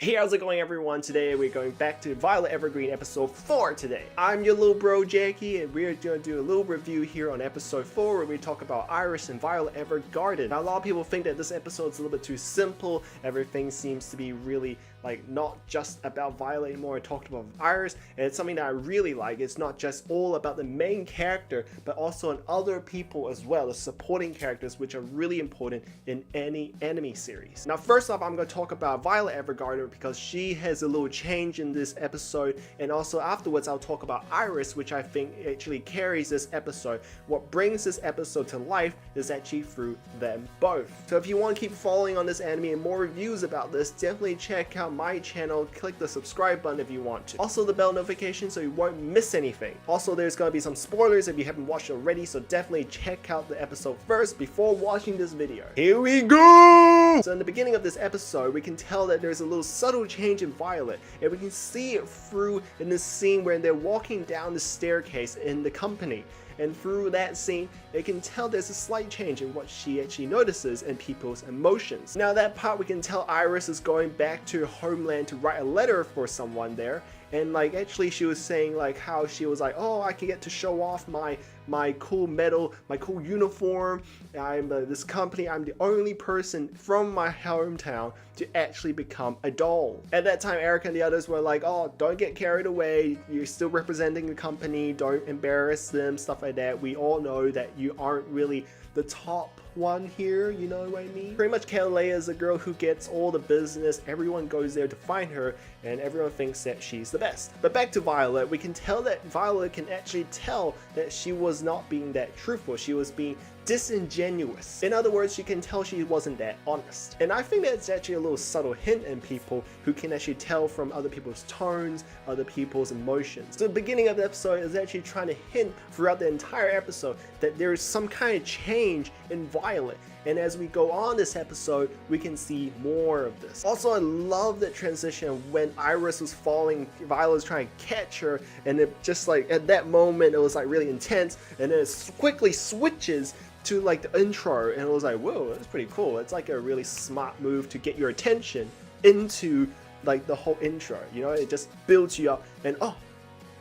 Hey, how's it going everyone? Today we're going back to Violet Evergreen episode 4 today. I'm your little bro Jacky, and we're going to do a little review here on episode 4 where we talk about Iris and Violet Evergarden. Now a lot of people think that this episode's a little bit too simple. Everything seems to be really not just about Violet anymore. I talked about Iris, and it's something that I really like. It's not just all about the main character, but also on other people as well, the supporting characters, which are really important in any anime series. Now first off, I'm going to talk about Violet Evergarden because she has a little change in this episode, and also afterwards I'll talk about Iris, which I think actually carries this episode. What brings this episode to life is actually through them both. So if you want to keep following on this anime and more reviews about this, definitely check out my channel, click the subscribe button if you want to. Also the bell notification so you won't miss anything. Also there's going to be some spoilers if you haven't watched already, so definitely check out the episode first before watching this video. Here we go! So in the beginning of this episode, we can tell that there's a little subtle change in Violet, and we can see it through in this scene where they're walking down the staircase in the company. And through that scene, they can tell there's a slight change in what she actually notices in people's emotions. Now that part, we can tell Iris is going back to her homeland to write a letter for someone there. And actually she was saying how she was oh, I can get to show off my cool medal, my cool uniform. I'm this company, I'm the only person from my hometown to actually become a doll. At that time, Eric and the others were oh, don't get carried away. You're still representing the company. Don't embarrass them, stuff like that. We all know that you aren't really the top one here, you know what I mean? Pretty much Kalea is a girl who gets all the business. Everyone goes there to find her, and everyone thinks that she's the best. But back to Violet, we can tell that Violet can actually tell that she was not being that truthful. She was being disingenuous. In other words, she can tell she wasn't that honest. And I think that's actually a little subtle hint in people who can actually tell from other people's tones, other people's emotions. So the beginning of the episode is actually trying to hint throughout the entire episode that there is some kind of change in Violet. And as we go on this episode, we can see more of this. Also, I love the transition when Iris was falling, Violet was trying to catch her, and it just at that moment, it was really intense, and then it quickly switches to the intro, and it was whoa, that's pretty cool. It's a really smart move to get your attention into the whole intro, you know? It just builds you up, and oh,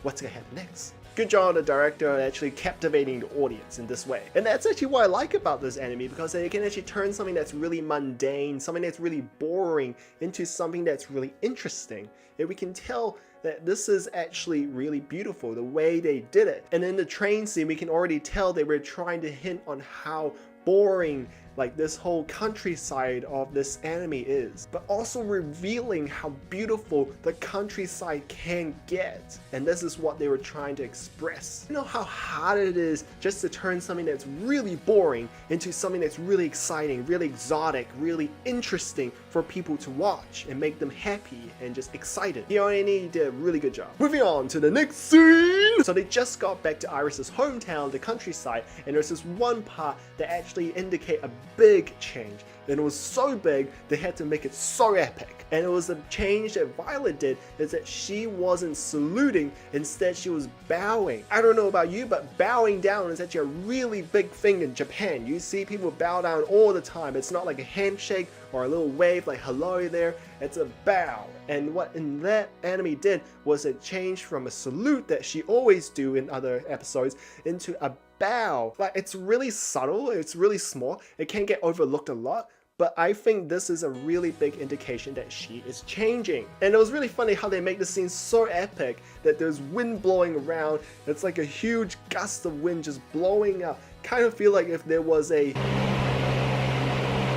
what's gonna happen next? Good job on the director actually captivating the audience in this way. And that's actually what I like about this anime, because they can actually turn something that's really mundane, something that's really boring, into something that's really interesting. And we can tell that this is actually really beautiful, the way they did it. And in the train scene, we can already tell they were trying to hint on how boring this whole countryside of this anime is, but also revealing how beautiful the countryside can get. And this is what they were trying to express. You know how hard it is just to turn something that's really boring into something that's really exciting, really exotic, really interesting for people to watch and make them happy and just excited. You know what I mean? You did a really good job. Moving on to the next scene. So they just got back to Iris's hometown, the countryside, and there's this one part that actually indicate a big change. And it was so big, they had to make it so epic. And it was a change that Violet did, is that she wasn't saluting, instead she was bowing. I don't know about you, but bowing down is actually a really big thing in Japan. You see people bow down all the time. It's not like a handshake or a little wave like hello there, it's a bow. And what in that anime did was it changed from a salute that she always do in other episodes into a bow. It's really subtle, it's really small, it can get overlooked a lot, but I think this is a really big indication that she is changing. And it was really funny how they make the scene so epic that there's wind blowing around. It's like a huge gust of wind just blowing up. Kind of feel like if there was a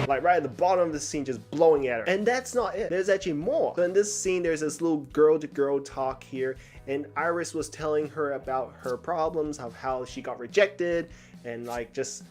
right at the bottom of the scene just blowing at her. And that's not it. There's actually more. So in this scene, there's this little girl-to-girl talk here, and Iris was telling her about her problems, of how she got rejected, and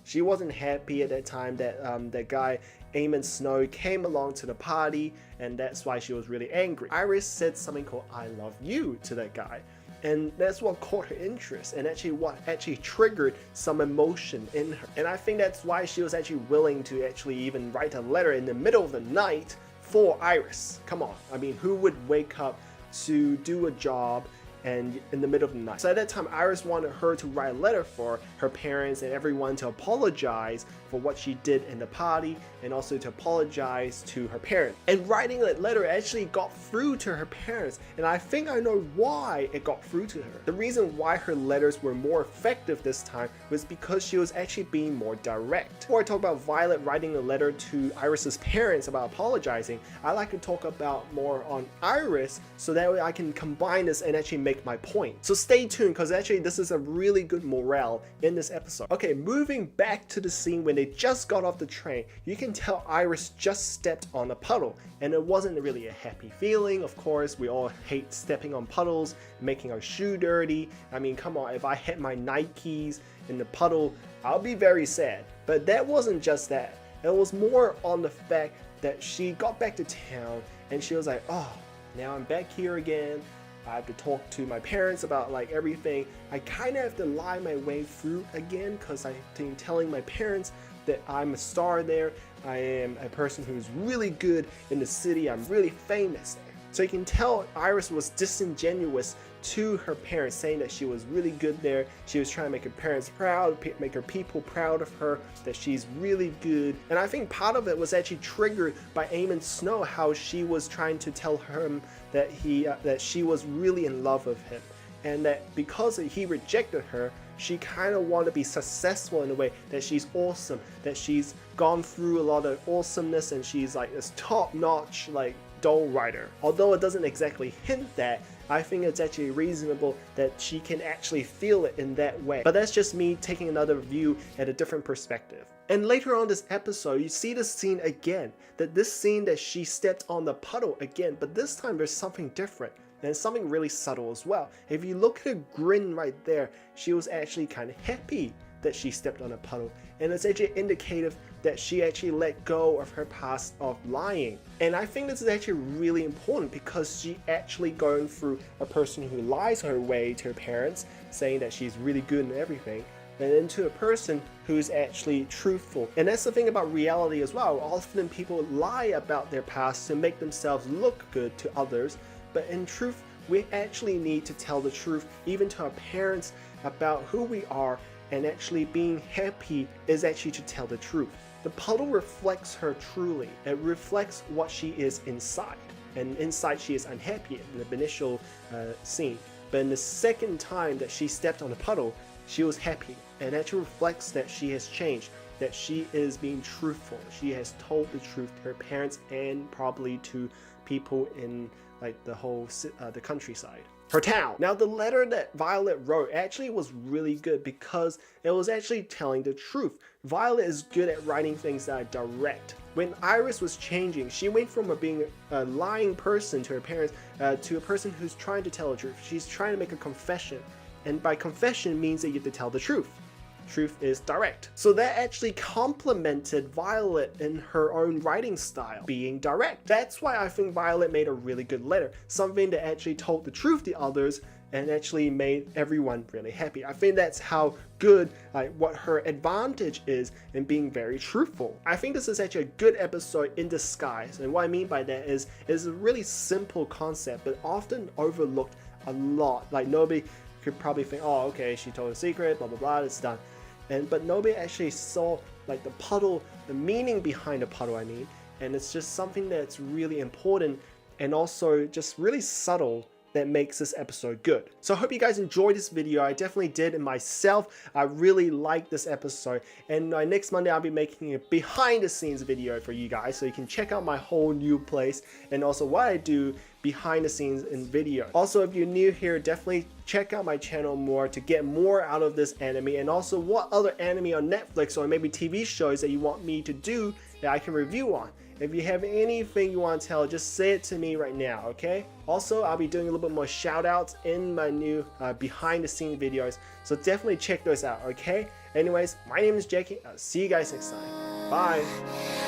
she wasn't happy at that time that that guy Eamon Snow came along to the party, and that's why she was really angry. Iris said something called "I love you" to that guy. And that's what caught her interest, and what actually triggered some emotion in her. And I think that's why she was actually willing to actually even write a letter in the middle of the night for Iris. Come on, I mean, who would wake up to do a job and in the middle of the night. So at that time, Iris wanted her to write a letter for her parents and everyone to apologize for what she did in the party, and also to apologize to her parents. And writing that letter actually got through to her parents, and I think I know why it got through to her. The reason why her letters were more effective this time was because she was actually being more direct. Before I talk about Violet writing a letter to Iris's parents about apologizing, I like to talk about more on Iris, so that way I can combine this and actually make my point. So stay tuned, because actually this is a really good morale in this episode. Okay, moving back to the scene when they just got off the train, you can tell Iris just stepped on a puddle, and it wasn't really a happy feeling. Of course, we all hate stepping on puddles, making our shoe dirty. I mean, come on, if I hit my Nikes in the puddle, I'll be very sad. But that wasn't just that. It was more on the fact that she got back to town and she was like, oh, now I'm back here again. I have to talk to my parents about like everything. I kind of have to lie my way through again, because I've been telling my parents that I'm a star there. I am a person who's really good in the city. I'm really famous there. So you can tell Iris was disingenuous to her parents, saying that she was really good there. She was trying to make her parents proud, make her people proud of her, that she's really good. And I think part of it was actually triggered by Eamon Snow, how she was trying to tell him that that she was really in love with him, and that because he rejected her, she kind of wanted to be successful in a way, that she's awesome, that she's gone through a lot of awesomeness, and she's like this top-notch like doll writer. Although it doesn't exactly hint that, I think it's actually reasonable that she can actually feel it in that way. But that's just me taking another view at a different perspective. And later on this episode, you see this scene again, that this scene that she stepped on the puddle again, but this time there's something different. And something really subtle as well. If you look at her grin right there, she was actually kind of happy that she stepped on a puddle, and it's actually indicative that she actually let go of her past of lying. And I think this is actually really important, because she actually going through a person who lies her way to her parents, saying that she's really good in everything, and then to a person who's actually truthful. And that's the thing about reality as well. Often people lie about their past to make themselves look good to others, but in truth, we actually need to tell the truth, even to our parents, about who we are, and actually being happy is actually to tell the truth. The puddle reflects her truly. It reflects what she is inside. And inside she is unhappy in the initial scene. But in the second time that she stepped on the puddle, she was happy. And that reflects that she has changed, that she is being truthful. She has told the truth to her parents and probably to people in like the whole the countryside. Her town. Now the letter that Violet wrote actually was really good, because it was actually telling the truth. Violet is good at writing things that are direct. When Iris was changing, she went from being a lying person to her parents to a person who's trying to tell the truth. She's trying to make a confession, and by confession means that you have to tell the truth. Truth is direct. So that actually complemented Violet in her own writing style, being direct. That's why I think Violet made a really good letter, something that actually told the truth to others and actually made everyone really happy. I think that's how good, what her advantage is in being very truthful. I think this is actually a good episode in disguise, and what I mean by that is a really simple concept, but often overlooked a lot. Like nobody could probably think, oh, okay, she told a secret, blah blah blah, it's done. But nobody actually saw like the puddle, the meaning behind the puddle, I mean, and it's just something that's really important and also just really subtle that makes this episode good. So I hope you guys enjoyed this video. I definitely did, and myself, I really liked this episode. And next Monday, I'll be making a behind the scenes video for you guys, so you can check out my whole new place and also what I do behind the scenes in video. Also, if you're new here, definitely check out my channel more to get more out of this anime, and also what other anime on Netflix or maybe TV shows that you want me to do that I can review on. If you have anything you want to tell, just say it to me right now, okay? Also, I'll be doing a little bit more shout outs in my new behind the scenes videos, so definitely check those out, okay? Anyways, my name is Jacky. I'll see you guys next time. Bye.